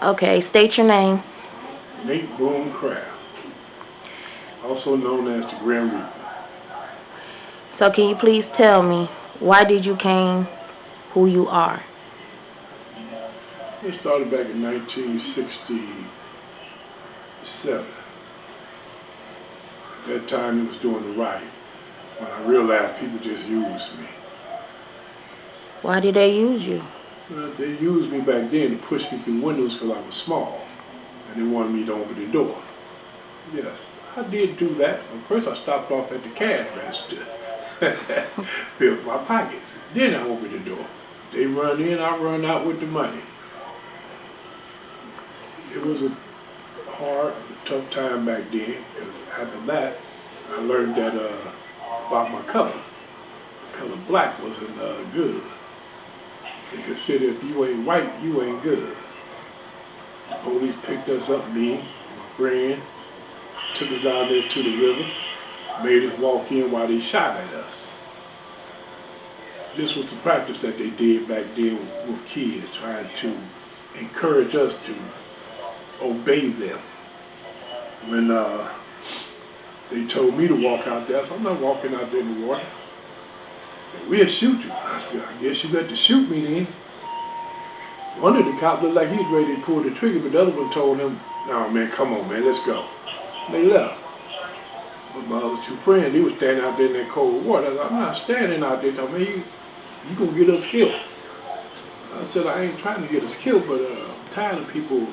Okay, state your name. Nate Boone Craft, also known as the Grim Reaper. So can you please tell me why did you came who you are? It started back in 1967. At that time, it was during the riot when I realized people just used me. Why did they use you? They used me back then to push me through windows because I was small, and they wanted me to open the door. Yes, I did do that. First, I stopped off at the cash register, filled my pockets. Then I opened the door. They run in, I run out with the money. It was a hard, tough time back then because after that, I learned that about my color. The color black wasn't good. They consider if you ain't white, you ain't good. The police picked us up, me, my friend, took us down there to the river, made us walk in while they shot at us. This was the practice that they did back then with kids, trying to encourage us to obey them. When they told me to walk out there, I said, I'm not walking out there in the water. We'll shoot you. I said, I guess you got to shoot me then. One of the cops looked like he was ready to pull the trigger, but the other one told him, no man, come on man, let's go. They left. But my other two friends, they were standing out there in that cold water. I said, I'm not standing out there, man, you gonna get us killed. I said, I ain't trying to get us killed, but I'm tired of people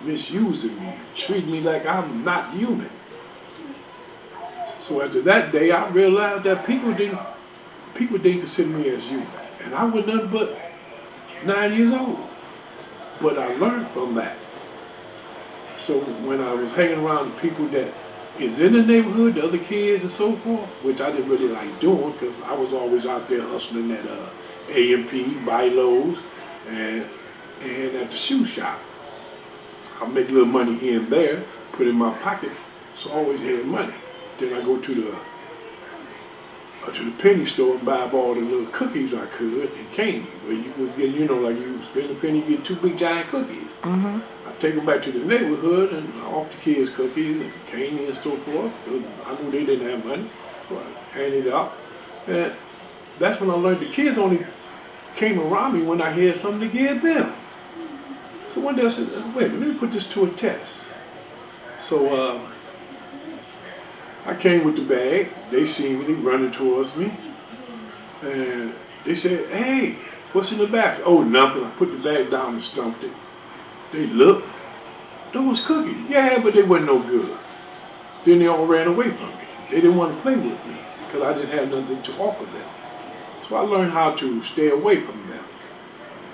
misusing me, treating me like I'm not human. So after that day, I realized that people didn't consider me as human, and I was nothing but 9 years old. But I learned from that. So when I was hanging around the people that is in the neighborhood, the other kids and so forth, which I didn't really like doing because I was always out there hustling at A&P, buy lows, and at the shoe shop. I make a little money here and there, put in my pockets, so I always had money. Then I go to the penny store and buy up all the little cookies I could and candy. Where you was getting, like you spend a penny, you get two big giant cookies. Mm-hmm. I take them back to the neighborhood and I offer the kids cookies and candy and so forth. I knew they didn't have money, so I handed it out. And that's when I learned the kids only came around me when I had something to give them. So one day I said, wait, let me put this to a test. So I came with the bag. They seen me, they running towards me. And they said, hey, what's in the basket? Oh, nothing. I put the bag down and stumped it. They looked. Those cookies. Yeah, but they wasn't no good. Then they all ran away from me. They didn't want to play with me because I didn't have nothing to offer them. So I learned how to stay away from them.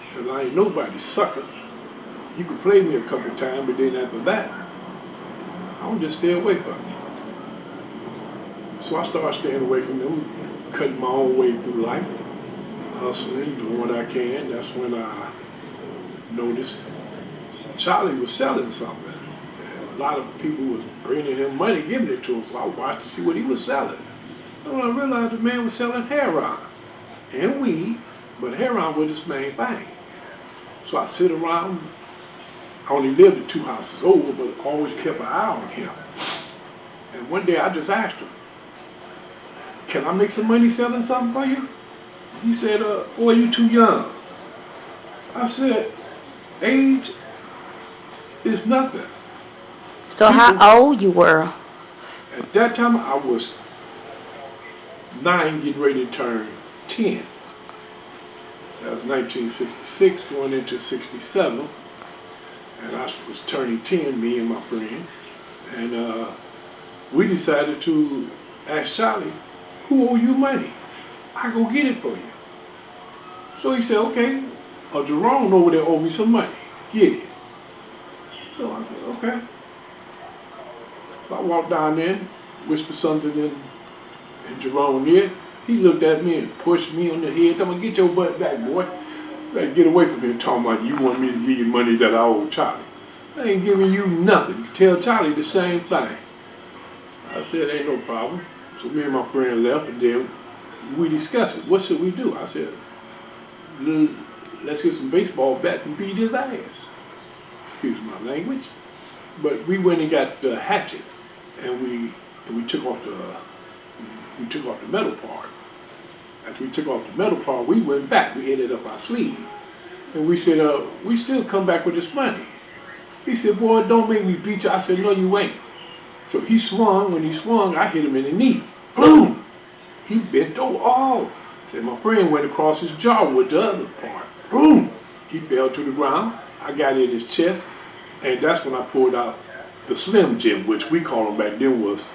Because I ain't nobody's sucker. You could play me a couple times, but then after that, I would just stay away from you. So I started staying away from them, cutting my own way through life, hustling, doing what I can. That's when I noticed Charlie was selling something. And a lot of people was bringing him money, giving it to him. So I watched to see what he was selling. And when I realized the man was selling heroin and weed, but heroin was his main thing. So I sit around. I only lived in 2 houses over, but always kept an eye on him. And one day I just asked him, can I make some money selling something for you? He said, boy, you too young. I said, age is nothing. So People, how old you were? at that time I was 9 getting ready to turn 10. That was 1966 going into 67. And I was turning 10, me and my friend. And we decided to ask Charlie, who owe you money? I go get it for you. So he said, okay, Jerome over there owe me some money. Get it. So I said, okay. So I walked down there, whispered something in Jerome's ear. He looked at me and pushed me on the head, told me, get your butt back, boy. You better get away from here talking about you want me to give you money that I owe Charlie. I ain't giving you nothing. You tell Charlie the same thing. I said, ain't no problem. So me and my friend left, and then we discussed it. What should we do? I said, let's get some baseball bats and beat his ass. Excuse my language. But we went and got the hatchet, and we took off the metal part. After we took off the metal part, we went back. We headed up our sleeve, and we said, we still come back with this money. He said, boy, don't make me beat you. I said, no, you ain't. So he swung. When he swung, I hit him in the knee. Boom! He bent over. Oh! Said my friend went across his jaw with the other part. Boom! He fell to the ground. I got in his chest, and that's when I pulled out the Slim Jim, which we called him back then was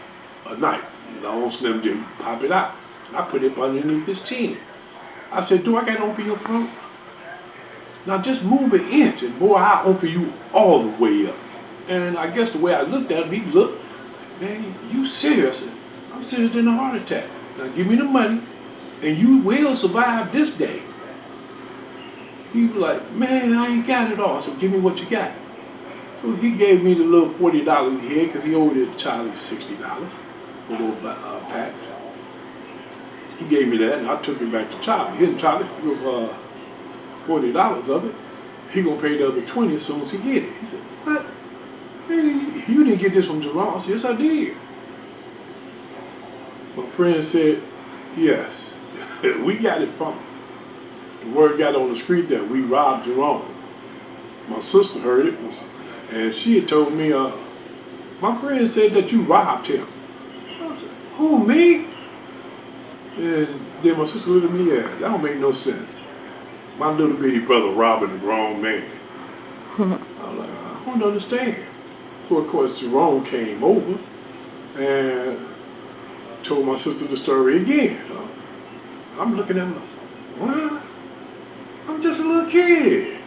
a knife. Long Slim Jim. Pop it out. I put it underneath his chin. I said, do I got to open your throat? Now just move an inch, and boy, I'll open you all the way up. And I guess the way I looked at him, he looked, man, you serious? I'm serious than a heart attack. Now give me the money, and you will survive this day. He was like, man, I ain't got it all, so give me what you got. So he gave me the little $40 he had, because he owed it to Charlie $60 for those packs. He gave me that, and I took it back to Charlie. Here, Charlie, give $40 of it. He gonna pay the other 20 as soon as he get it. He said, what? Man, you didn't get this from Jerome. Yes, I did. My friend said, yes, we got it from him. The word got on the street that we robbed Jerome. My sister heard it, and she had told me, my friend said that you robbed him. I said, who, me? And then my sister looked at me, yeah, that don't make no sense. My little bitty brother robbing a grown man. I'm like, I don't understand. So of course Jerome came over and told my sister the story again. I'm looking at him like, what? I'm just a little kid.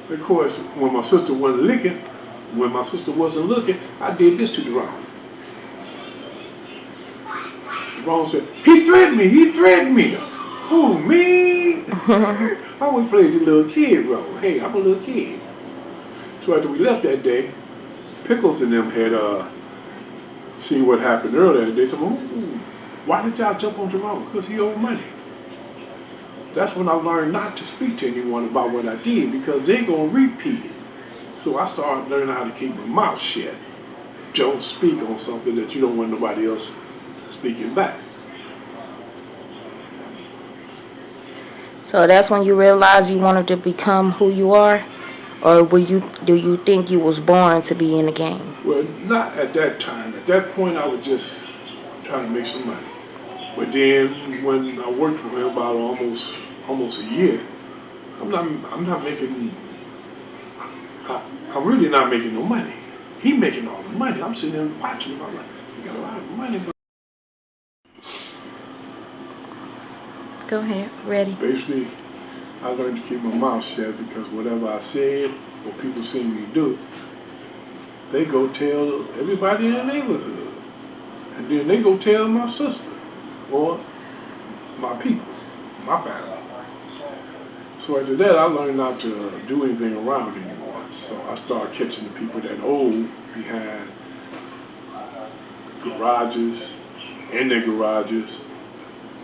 Of course, when my sister wasn't looking, I did this to Jerome. Jerome said, he threatened me. Who, me? I always played the little kid role. Hey, I'm a little kid. So after we left that day, Pickles and them had seen what happened earlier. They said, why did y'all jump on Jerome? Because he owed money. That's when I learned not to speak to anyone about what I did, because they're going to repeat it. So I started learning how to keep my mouth shut. Don't speak on something that you don't want nobody else speaking back. So that's when you realized you wanted to become who you are? Or do you think you was born to be in the game? Well, not at that time. At that point, I was just trying to make some money. But then when I worked with him about almost a year, I'm really not making no money. He making all the money. I'm sitting there watching him. I'm like, you got a lot of money, but Go ahead, ready. basically, I learned to keep my mouth shut, because whatever I said or people seen me do, they go tell everybody in the neighborhood. And then they go tell my sister or my people, my family. So after that, I learned not to do anything around anymore. So I started catching the people that owe behind garages, in their garages,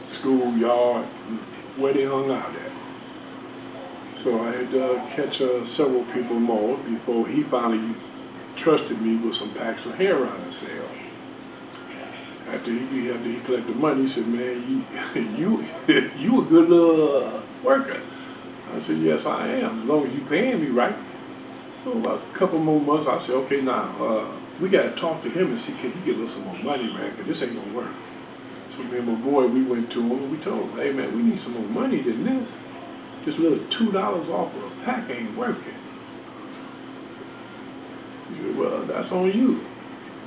schoolyard, where they hung out at. So I had to catch several people more before he finally trusted me with some packs of heroin to sell. After he collected money, he said, man, you a good little worker. I said, yes, I am, as long as you paying me right. So about a couple more months, I said, okay, now, we got to talk to him and see, can he give us some more money, man, because this ain't going to work. So me and my boy, we went to him and we told him, hey, man, we need some more money than this. This little $2 off of a pack ain't working. He said, well, that's on you.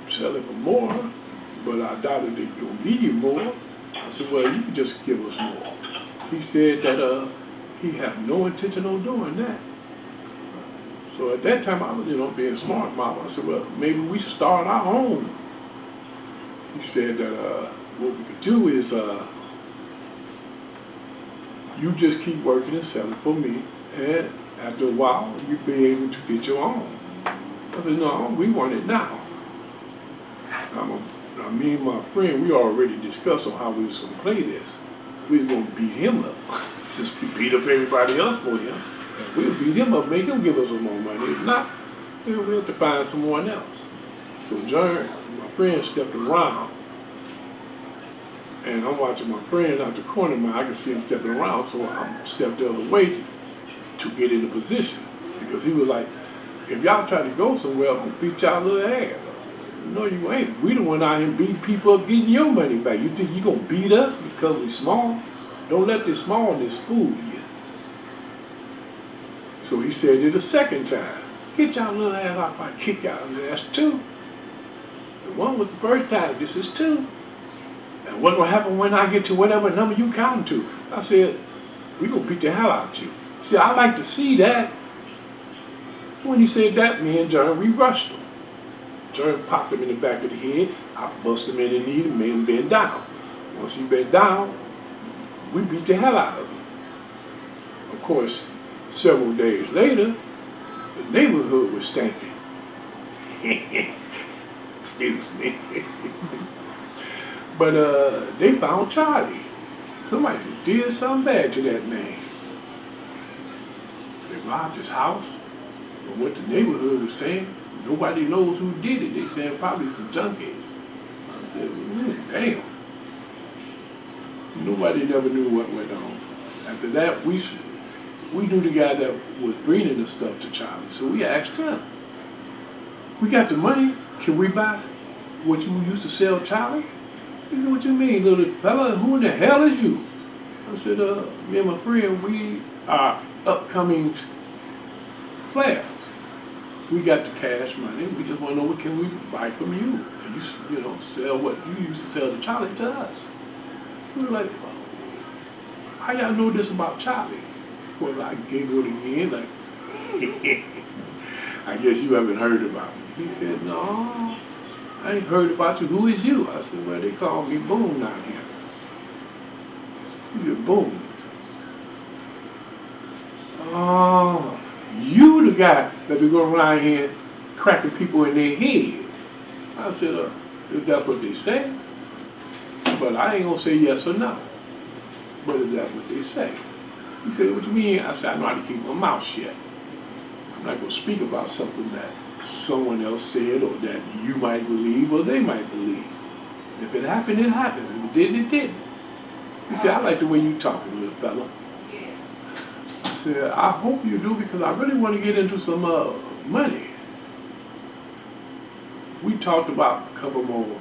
Sell it for more, but I doubt if they're going to give you more. I said, well, you can just give us more. He said that he had no intention on doing that. So at that time, I was, being smart, Mama. I said, well, maybe we should start our own. He said that what we could do is you just keep working and selling for me, and after a while, you'll be able to get your own. I said, no, we want it now. Now, me and my friend, we already discussed on how we was going to play this. we was gonna beat him up since we beat up everybody else for him. And we'll beat him up, make him give us some more money. If not, then we'll have to find someone else. So John, my friend, stepped around, and I'm watching my friend out the corner of my eye. I can see him stepping around, so I stepped the other way to get in the position. Because he was like, if y'all try to go somewhere, I'm gonna beat y'all little ass. No, you ain't. We the one out here beating people up, getting your money back. You think you gonna beat us because we small? Don't let this smallness fool you. So he said it a second time. Get y'all little ass off, I kick y'all. That's two. The one was the first time. This is two. And what's gonna happen when I get to whatever number you count to? I said, we gonna beat the hell out of you. See, I like to see that. When he said that, me and John, we rushed him. John popped him in the back of the head. I bust him in the knee and made him bend down. Once he bent down, we beat the hell out of him. Of course, several days later, the neighborhood was stinking. Excuse me. But they found Charlie. Somebody did something bad to that man. They robbed his house. But what the neighborhood was saying, nobody knows who did it. They said probably some junkies. I said, damn. Nobody never knew what went on. After that, we knew the guy that was bringing the stuff to Charlie. So we asked him, we got the money, can we buy what you used to sell Charlie? He said, what you mean, little fella? Who in the hell is you? I said, me and my friend, we are upcoming players. We got the cash money. We just want to know what can we buy from you. And you know, sell what you used to sell to Charlie to us. We were like, how y'all know this about Charlie? Of course, I giggled again, like, I guess you haven't heard about me. He said, no, I ain't heard about you. Who is you? I said, well, they call me Boom out here. He said, Boom. Oh, you the guy that be going around here cracking people in their heads. I said, if that's what they say, but I ain't gonna say yes or no. But if that's what they say. He said, what you mean? I said, I know how to keep my mouth shut. I'm not gonna speak about something that someone else said or that you might believe or they might believe. If it happened, it happened. If it didn't, it didn't. He said, I like the way you talking, little fella. I said, I hope you do because I really want to get into some money. We talked about a couple more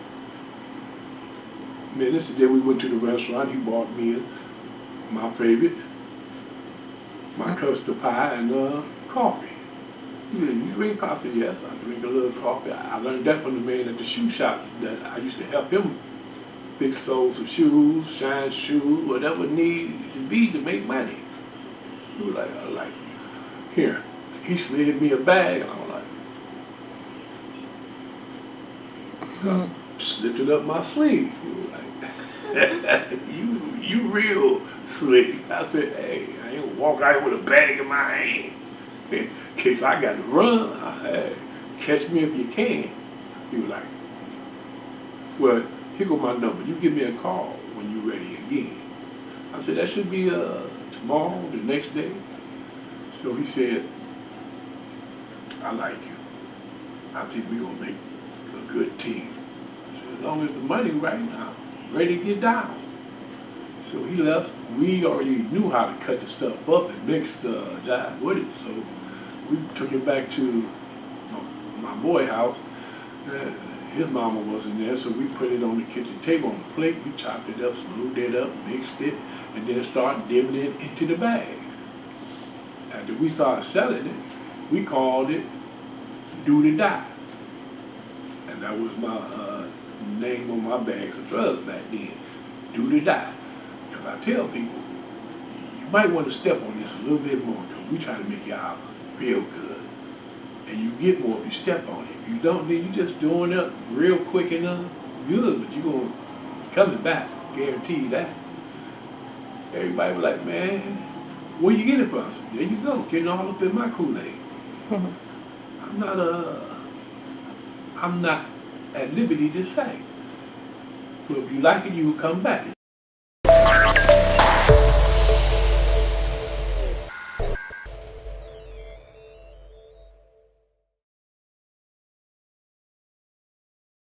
minutes. Today we went to the restaurant. He bought me my favorite, my custard pie and coffee. He said, you drink coffee? I said, yes, I drink a little coffee. I learned that from the man at the shoe shop that I used to help him fix soles of shoes, shine shoes, whatever need to be to make money. He was like, I like you. Here. He slid me a bag and I was like, slipped it up my sleeve. He was like, you real slick. I said, hey, I ain't gonna walk out with a bag in my hand. In case I got to run, hey, catch me if you can. He was like, well, here go my number. You give me a call when you're ready again. I said, that should be tomorrow, the next day. So he said, I like you. I think we're going to make a good team. I said, as long as the money right now, ready to get down. So he left. We already knew how to cut the stuff up and mix the jive with it. So we took it back to my boy house. His mama wasn't there, so we put it on the kitchen table on the plate. We chopped it up, smoothed it up, mixed it, and then started dipping it into the bags. After we started selling it, we called it Do to Die. And that was my name on my bags of drugs back then, Do to Die. Because I tell people, you might want to step on this a little bit more because we try to make y'all feel good. And you get more if you step on it. If you don't, then you just doing it real quick and good, but you're going to be coming back. Guarantee you that. Everybody was like, man, where you get it from? I said, there you go, getting all up in my Kool-Aid. I'm not at liberty to say. But if you like it, you will come back. If